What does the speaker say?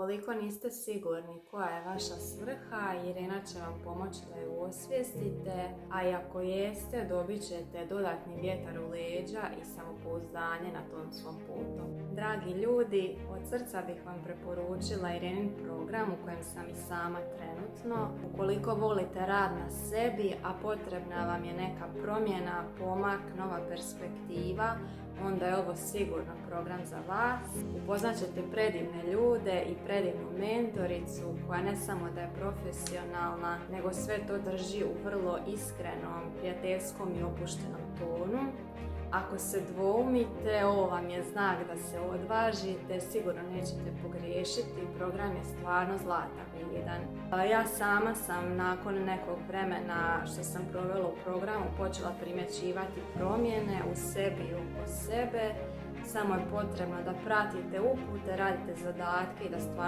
Ukoliko niste sigurni koja je vaša svrha, Irena će vam pomoći da ju osvijestite, a i ako jeste, dobit ćete dodatni vjetar u leđa i samopouzdanje na tom svom putu. Dragi ljudi, od srca bih vam preporučila Irenin program u kojem sam i sama trenutno. Ukoliko volite rad na sebi, a potrebna vam je neka promjena, pomak, nova perspektiva, onda je ovo sigurno program za vas. Upoznat ćete predivne ljude i predivnu mentoricu koja ne samo da je profesionalna, nego sve to drži u vrlo iskrenom, prijateljskom i opuštenom tonu. Ako se dvoumite, ovo vam je znak da se odvažite, sigurno nećete pogriješiti, program je stvarno zlata vrijedan. Ja sama sam nakon nekog vremena što sam provela u programu počela primjećivati promjene u sebi i oko sebe. Samo je potrebno da pratite upute, radite zadatke i da stvarno